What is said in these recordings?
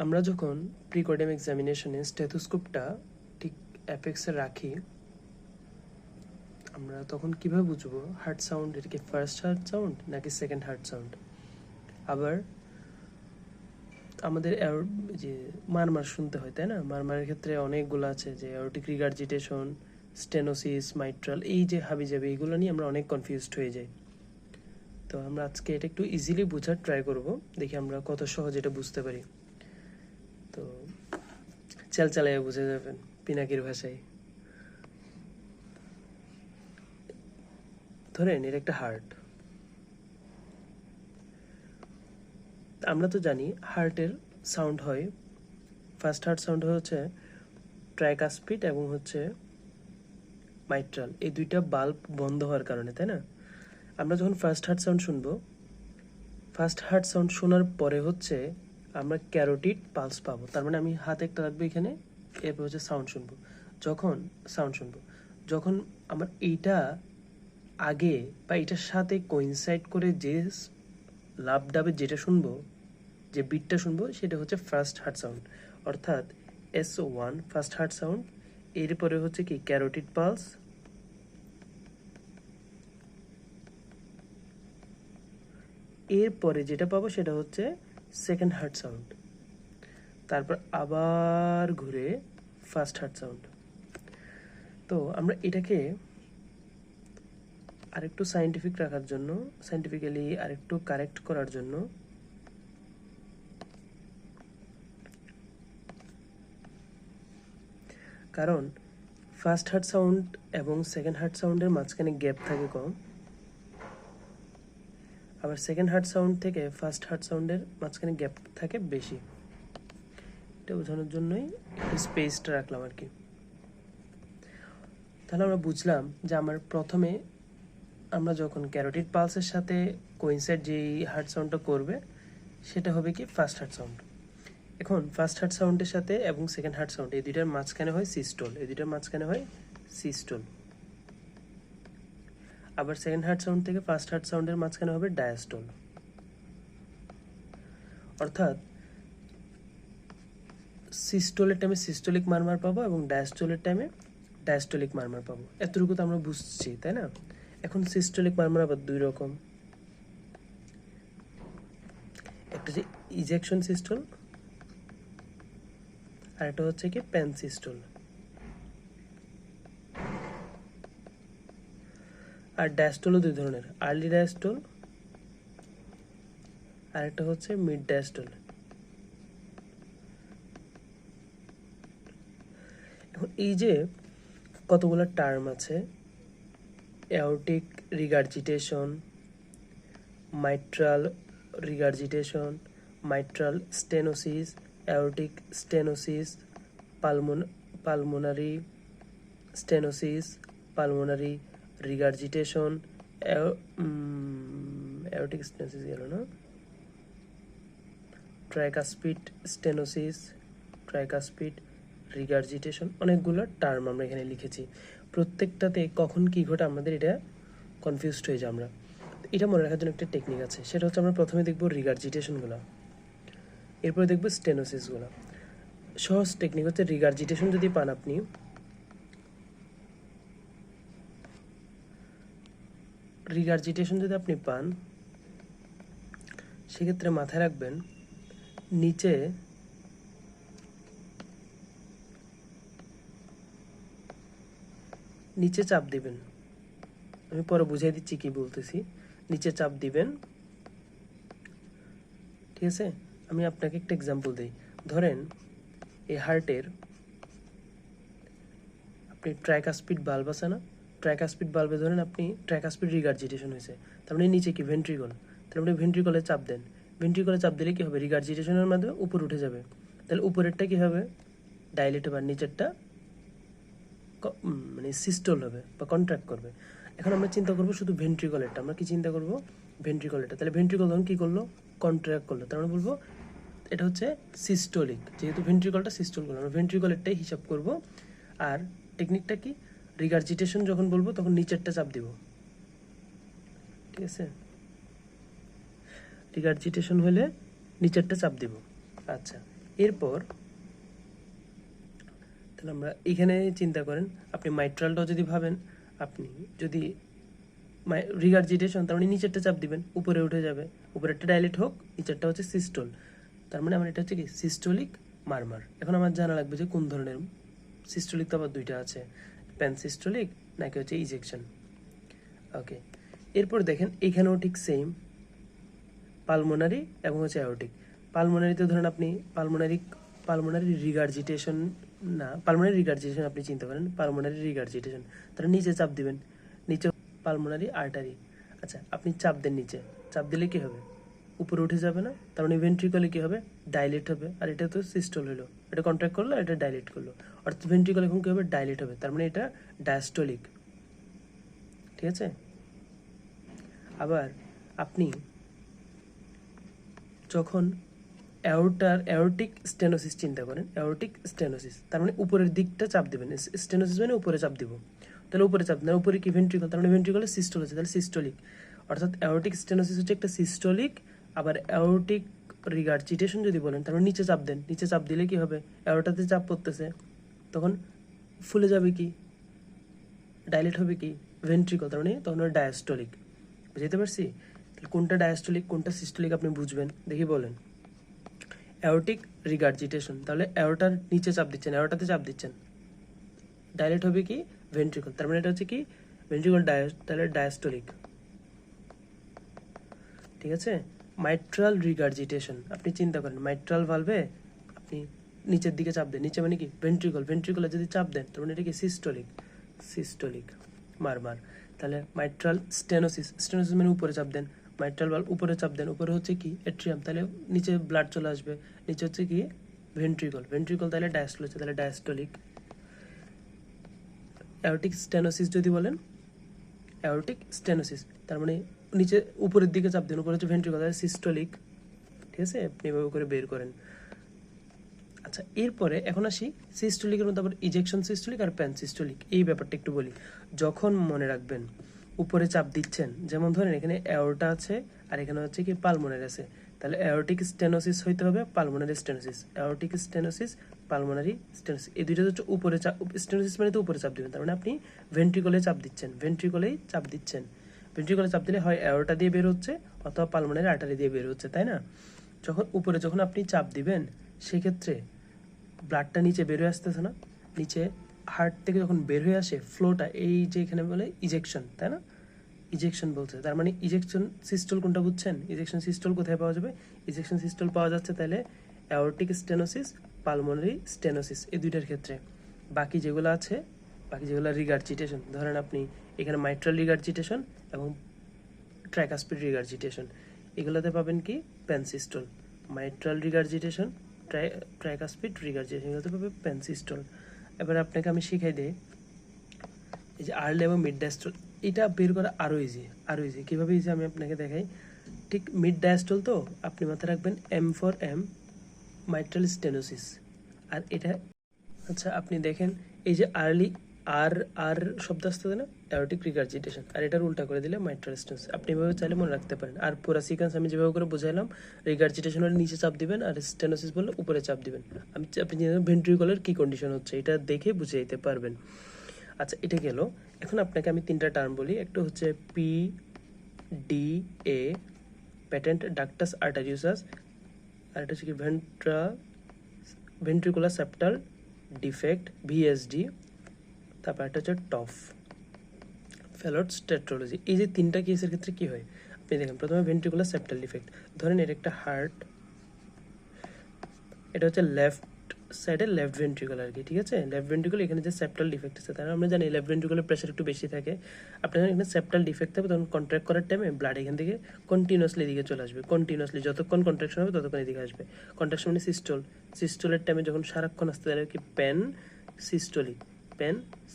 আমরা যখন প্রিকর্ডিয়াম এক্সামিনেশনে স্টেথোস্কোপটা ঠিক অ্যাপেক্সে রাখি, আমরা তখন কিভাবে বুঝবো হার্ট সাউন্ড এটা কি ফার্স্ট হার্ট সাউন্ড নাকি সেকেন্ড হার্ট সাউন্ড? আবার আমাদের যে মারমার শুনতে হয়, তাই না? মারমারের ক্ষেত্রে অনেকগুলো আছে, যে অ্যাওর্টিক রিগার্জিটেশন, স্টেনোসিস, মাইট্রাল, এই যে হাবিজাবি, এইগুলো নিয়ে আমরা অনেক কনফিউজড হয়ে যাই। তো আমরা আজকে এটা একটু ইজিলি বোঝার ট্রাই করব, দেখি আমরা কত সহজ এটা বুঝতে পারি। তো চালাইয়া বুঝে যাবেন পিনাকির ভাষায়। ধরেন এর একটা হার্ট, আমরা তো জানি হার্টের সাউন্ড হয়, ফার্স্ট হার্ট সাউন্ড হচ্ছে ট্রাইকাসপিড এবং হচ্ছে মাইট্রাল, এই দুইটা বাল্ব বন্ধ হওয়ার কারণে, তাই না? আমরা যখন ফার্স্ট হার্ট সাউন্ড শুনবো, ফার্স্ট হার্ট সাউন্ড শোনার পরে হচ্ছে আমরা ক্যারোটিড পালস পাবো। তার মানে আমি হাতে একটা রাখবো এখানে, এরপর হচ্ছে সাউন্ড শুনবো। যখন আমার এইটা আগে বা এটার সাথে কোইনসাইড করে যে লাভ ডাবে যেটা শুনবো, যে বিটটা শুনবো, সেটা হচ্ছে ফার্স্ট হার্ট সাউন্ড, অর্থাৎ SO1 ফার্স্ট হার্ট সাউন্ড। এরপরে হচ্ছে কি ক্যারোটিড পালস, এরপরে যেটা পাবো সেটা হচ্ছে সেকেন্ড হার্ট সাউন্ড, তারপর আবার ঘুরে ফার্স্ট হার্ট সাউন্ড। তো আমরা এটাকে আরেকটু সায়েন্টিফিক রাখার জন্য, সায়েন্টিফিক্যালি আরেকটু কারেক্ট করার জন্য কারণ ফার্স্ট হার্ট সাউন্ড এবং সেকেন্ড হার্ট সাউন্ডের মাঝখানে গ্যাপ থাকে কম, আবার সেকেন্ড হার্ট সাউন্ড থেকে ফার্স্ট হার্ট সাউন্ডের মাঝখানে গ্যাপ থাকে বেশি। এটা বোঝানোর জন্যই স্পেসটা রাখলাম আর কি। তাহলে আমরা বুঝলাম যে প্রথমে আমরা যখন ক্যারোটিড পালসের সাথে কোইনসাইড যেই হার্ট সাউন্ডটা করবে সেটা হবে কি ফার্স্ট হার্ট সাউন্ড। এখন ফার্স্ট হার্ট সাউন্ডের সাথে এবং সেকেন্ড হার্ট সাউন্ড, এই দুইটার মাঝখানে হয় সিস্টোল, আবার সেকেন্ড হার্ট সাউন্ড থেকে ফার্স্ট হার্ট সাউন্ডের মাঝখানে হবে ডায়াস্টোল। অর্থাৎ সিস্টোলের টাইমে সিস্টোলিক মারমার পাবো এবং ডায়াস্টোলের টাইমে ডায়াস্টোলিক মারমার পাবো। এতটুকু তো আমরা বুঝছি, তাই না? এখন সিস্টোলিক মারমার আবার দুই রকম, একটা যে ইজেকশন সিস্টোল আর একটা হচ্ছে কি প্যান সিস্টোল। আর ডায়াস্টোলও দুই ধরনের, আর্লি ডায়াস্টোল আর একটা হচ্ছে মিড ডায়াস্টোল। এখন এই যে কতগুলো টার্ম আছে, aortic regurgitation, mitral regurgitation, mitral stenosis, aortic stenosis, pulmonary stenosis, pulmonary regurgitation, aortic stenosis গেল না, ট্রাইকাসপিড স্টেনোসিস, ট্রাইকাসপিড রিগার্জিটেশন, অনেকগুলো টার্ম আমরা এখানে লিখেছি। প্রত্যেকটাতে কখন কি ঘটে আমাদের এটা কনফিউজড হয়ে যায়। আমরা এটা মনে রাখার জন্য একটা টেকনিক আছে, সেটা হচ্ছে আমরা প্রথমে দেখব রিগার্জিটেশনগুলো, এরপরে দেখব স্টেনোসিসগুলো। সহজ টেকনিক হচ্ছে রিগার্জিটেশন যদি পান আপনি, সেক্ষেত্রে মাথায় রাখবেন নিচে চাপ দিবেন। আমি পরে বুঝিয়ে দিচ্ছি কি বলতেছি। নিচে চাপ দিবেন, ঠিক আছে? আমি আপনাকে একটা এক্সাম্পল দিই। ধরেন এই হার্টের আপনি ট্রাইকাসপিড বাল্ব আছে না, ট্রাইকাসপিড বাল্বে ধরেন আপনি ট্রাইকাসপিড রিগার্জিটেশন হয়েছে, তার মানে নিচে কি ভেন্ট্রিকল, তার মানে ভেন্ট্রিকলে চাপ দেন। ভেন্ট্রিকলে চাপ দিলে কি হবে, রিগার্জিটেশনের মাধ্যমে উপর উঠে যাবে। তাহলে উপরেরটা কি হবে, ডাইলেট হবে, আর নিচেরটা মানে সিস্টোল হবে বা কন্ট্রাক্ট করবে। এখন আমরা চিন্তা করবো শুধু ভেন্ট্রিকলেরটা, আমরা কি চিন্তা করবো ভেন্ট্রিকলেরটা। তাহলে ভেন্ট্রিকল তখন কি করলো, কন্ট্রাক্ট করলো, তার মানে বলবো এটা হচ্ছে সিস্টোলিক, যেহেতু ভেন্ট্রিকলটা সিস্টোল করলো, আমরা ভেন্ট্রিকলেরটাই হিসাব করব। আর টেকনিকটা কি, রিগার্জিটেশন যখন বলবো তখন নিচেরটা চাপ দিব, ঠিক আছে? রিগার্জিটেশন হলে নিচেরটা চাপ দিব। আচ্ছা, এরপর তাহলে আমরা এখানে চিন্তা করেন, আপনি মাইট্রালটাও যদি ভাবেন, আপনি যদি রিগার্জিটেশন, তার মানে নিচেরটা চাপ দিবেন, উপরে উঠে যাবে, উপরেরটা ডাইলেট হোক, নিচেরটা হচ্ছে সিস্টোল, তার মানে আমার এটা হচ্ছে কি সিস্টোলিক মারমার। এখন আমার জানা লাগবে যে কোন ধরনের সিস্টোলিক, তো আবার দুইটা আছে, প্যান সিস্টোলিক নাকি হচ্ছে ইজেকশন। ওকে, এরপর দেখেন এখানেও ঠিক সেম, পালমোনারি এবং হচ্ছে অ্যাওর্টিক। পালমোনারিতে ধরেন আপনি পালমোনারি রিগার্জিটেশন, না পালমোনারি রিগার্জিটেশন আপনি চিন্তা করেন, পালমোনারি রিগার্জিটেশন, তাহলে নিচে চাপ দিবেন, নিচে পালমোনারি আর্টারি। আচ্ছা, আপনি চাপ দেন নিচে, চাপ দিলে কি হবে? উপরে উঠে যাবে না, তার মানে ভেন্ট্রিকলে কি হবে? ডাইলেট হবে, আর এটা তো সিস্টোল হলো, এটা কন্ট্রাক্ট করলো, এটা ডাইলেট করলো, অর্থাৎ ভেন্ট্রিকল এখন কি হবে? ডাইলেট হবে, তার মানে এটা ডায়াস্টোলিক। ঠিক আছে, আবার আপনি যখন অ্যাওর্টিক স্টেনোসিস চিন্তা করেন, অ্যাওর্টিক স্টেনোসিস, তার মানে উপরের দিকটা চাপ দেবেন, স্টেনোসিস মানে উপরে চাপ দিব, তাহলে উপরে চাপ দেন, উপরে কি ভেন্ট্রিকল, তার মানে ভেন্ট্রিকলে সিস্টোল হচ্ছে, তাহলে সিস্টোলিক। অর্থাৎ অ্যাওর্টিক স্টেনোসিস হচ্ছে একটা সিস্টোলিক। আবার অ্যাওর্টিক রিগার্জিটেশন যদি বলেন, তার মানে নিচে চাপ দেন, নিচে চাপ দিলে কি হবে? অ্যাওর্টাতে চাপ পড়তেছে, তখন ফুলে যাবে কি, ডাইলেট হবে কি ভেন্ট্রিকল, তার মানে তখন ডায়াস্টোলিক। বুঝতে পারছি? তাহলে কোনটা ডায়াস্টোলিক কোনটা সিস্টোলিক আপনি বুঝবেন, দেখি বলেন। অ্যাওর্টিক রিগার্জিটেশন, তাহলে অ্যাওর্টার নিচে চাপ দিচ্ছেন, অ্যাওর্টাতে চাপ দিচ্ছেন, ডাইলেট হবে কি ভেন্ট্রিকল, তার মানে এটা হচ্ছে কি ভেন্ট্রিকল তাহলে ডায়াস্টোলিক। ঠিক আছে, মাইট্রাল রিগার্জিটেশন, আপনি চিন্তা করেন মাইট্রাল ভালভে আপনি নিচের দিকে চাপ দেন, নিচে মানে কি ভেন্ট্রিকল, ভেন্ট্রিকলে যদি চাপ দেন তার মানে এটা কি সিস্টোলিক মারমার। তাহলে মাইট্রাল স্টেনোসিস, স্টেনোসিস মানে উপরে চাপ দেন, মাইট্রাল ভালভ উপরে চাপ দেন, উপরে হচ্ছে কি এট্রিয়াম, তাহলে নিচে ব্লাড চলে আসবে, নিচে হচ্ছে কি ভেন্ট্রিকল তাহলে ডায়াস্টোল হচ্ছে, তাহলে ডায়াস্টোলিক। অ্যাওর্টিক স্টেনোসিস যদি বলেন, অ্যাওর্টিক স্টেনোসিস, তার মানে নিচে উপরের দিকে চাপ দেন, উপরে হচ্ছে ভেন্ট্রিকল, তাহলে সিস্টোলিক। ঠিক আছে, আপনি এভাবে করে বের করেন। আচ্ছা, এরপরে এখন আসি সিস্টোলিকের মধ্যে আবার ইজেকশন সিস্টোলিক আর প্যান সিস্টোলিক, এই ব্যাপারটা একটু বলি। যখন মনে রাখবেন উপরে চাপ দিচ্ছেন, যেমন ধরেন এখানে অ্যাওর্টা আছে আর এখানে হচ্ছে কি পালমোনারি আছে, তাহলে অ্যাওর্টিক স্টেনোসিস হইতে হবে pulmonary stenosis, aortic stenosis pulmonary stenosis, এই দুইটা হচ্ছে উপরে চাপ, স্টেনোসিস মানে তো উপরে চাপ দিবেন, তার মানে আপনি ভেন্ট্রিকলে চাপ দিচ্ছেন, ভেন্ট্রিকলে চাপ দিলে হয় অ্যাওর্টা দিয়ে বের হচ্ছে অথবা পালমোনারি আর্টারি দিয়ে বের হচ্ছে, তাই না? যখন আপনি চাপ দিবেন, সেক্ষেত্রে ব্লাডটা নিচে বের হয়ে আসতেছে না, নিচে হার্ট থেকে যখন বের হয়ে আসে ফ্লোটা, এই যে এখানে বলে ইজেকশন, তাই না? ইজেকশন বলছে, তার মানে ইজেকশন সিস্টোল কোনটা বুঝছেন? ইজেকশন সিস্টোল কোথায় পাওয়া যাবে? ইজেকশন সিস্টোল পাওয়া যাচ্ছে তাহলে অ্যাওর্টিক স্টেনোসিস, পালমোনারি স্টেনোসিস, এই দুইটার ক্ষেত্রে। বাকি যেগুলো আছে, বাকি যেগুলো রিগার্জিটেশন, ধরেন আপনি এখানে মাইট্রাল রিগার্জিটেশন এবং ট্রাইকাসপিড রিগার্জিটেশন, এগুলোতে পাবেন কি প্যানসিস্টোল। মাইট্রাল রিগার্জিটেশন, ট্রাইকাসপিড রিগার্জিটেশন, এগুলোতে পাবে প্যানসিস্টোল। এবার আপনাকে আমি শিখাই দিই, এই যে আর্লি এবং মিড ডায়াস্টোল, এটা বের করা আরও ইজি। কীভাবে ইজি আমি আপনাকে দেখাই। ঠিক মিড ডায়াস্টোল তো আপনি মাথায় রাখবেন M for M, mitral stenosis, আর এটা আচ্ছা আপনি দেখেন এই যে আর্লি আর আর শব্দ আসতে না, অ্যাওর্টিক রিগার্জিটেশন, আর এটার উল্টা করে দিলে মাইট্রাল স্টেনোসিস, আপনি এভাবে চাইলে মনে রাখতে পারেন। আর পুরো সিকোয়েন্স আমি যেভাবে করে বুঝাইলাম, রিগার্জিটেশন হলে নিচে চাপ দিবেন আর স্টেনোসিস বললে উপরে চাপ দিবেন। আপনি জানেন ভেন্ট্রিকলের কি কন্ডিশন হচ্ছে, এটা দেখে বুঝে দিতে পারবেন। আচ্ছা, এটা গেল। এখন আপনাকে আমি তিনটা টার্ম বলি, একটা হচ্ছে PDA, প্যাটেন্ট ডাক্টাস আর্টারিওসাস, আর এটা হচ্ছে কি ভেন্ট্রিকুলার সেপ্টাল ডিফেক্ট, VSD, তারপর একটা হচ্ছে টফ, ফ্যালটস টেট্রোলজি। এই যে তিনটা কেসের ক্ষেত্রে কি হয় আপনি দেখেন। প্রথমে ভেন্ট্রিকুলার সেপ্টাল ডিফেক্ট, ধরেন এর একটা হার্ট, এটা হচ্ছে লেফট সাইডে লেফট ভেন্ট্রিকল আর কি, ঠিক আছে? লেফট ভেন্ট্রিকল, এখানে যে সেপ্টাল ডিফেক্ট আছে, তাহলে আমরা জানি লেফট ভেন্ট্রিকলের প্রেশার একটু বেশি থাকে। আপনার এখানে সেপ্টাল ডিফেক্ট থাকবে, তখন কন্ট্রাক্ট করার টাইমে ব্লাড এখান থেকে কন্টিনিউয়াসলি এদিকে চলে আসবে, কন্টিনিউয়াসলি যতক্ষণ কন্ট্রাকশন হবে ততক্ষণ এদিকে আসবে। কন্ট্রাকশন মানে সিস্টোলের টাইমে যখন সারাক্ষণ আসতে তাহলে কি প্যান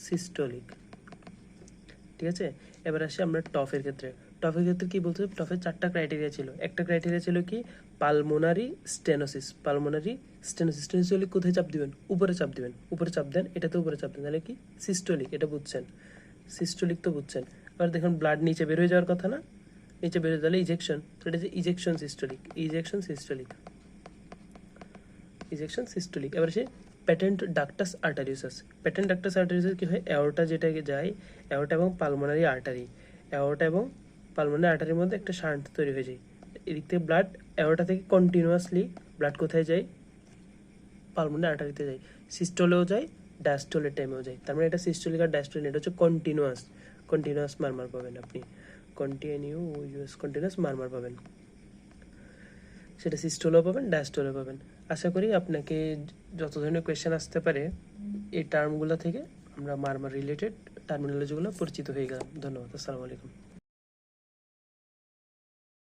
সিস্টোলিক। ঠিক আছে, এবার আসি আমরা টফের ক্ষেত্রে কি বলতে, টফের চারটা ক্রাইটেরিয়া ছিল। একটা ক্রাইটেরিয়া ছিল কি পালমোনারি স্টেনোসিস, স্টেনোসিস কোথায় চাপ দিবেন? উপরে চাপ দেন, এটাতে উপরে চাপ দেন, তাহলে কি সিস্টোলিক, এটা বুঝছেন, সিস্টোলিক তো বুঝছেন। এবার দেখুন ব্লাড নিচে বের হয়ে যাওয়ার কথা না, নিচে বের হয়ে তাহলে ইজেকশন, তো এটা যে ইজেকশন সিস্টোলিক। Ejection systolic. এবার আসে প্যাটেন্ট ডাক্টাস আর্টারিয়াস। প্যাটেন্ট ডাক্টাস আর্টারিয়াস কি হয়, অ্যাওর্টা যেটাকে যায়, অ্যাওর্টা এবং পালমোনারি আর্টারি, অ্যাওর্টা এবং পালমোনারি আর্টারির মধ্যে একটা শান্ট তৈরি হয়ে যায়। এদিক থেকে ব্লাড অ্যাওর্টা থেকে কন্টিনিউয়াসলি ব্লাড কোথায় যায়, পালমোনারি আর্টারিতে যায়, সিস্টোলেও যায়, ডায়াস্টোলের টাইমেও যায়। তার মানে এটা সিস্টোলিক আর ডায়াস্টোলিক, এটা হচ্ছে কন্টিনিউয়াস মারমার পাবেন আপনি, কন্টিনিউয়াস মারমার পাবেন, সেটা সিস্টোলেও পাবেন, ডায়াস্টোলেও পাবেন। আশা করি আপনাকে যত ধরনের কোয়েশ্চেন আসতে পারে এই টার্মগুলো থেকে আমরা মারমার রিলেটেড টার্মিনোলজিগুলো পরিচিত হয়ে গেলাম। ধন্যবাদ। আসসালামু আলাইকুম।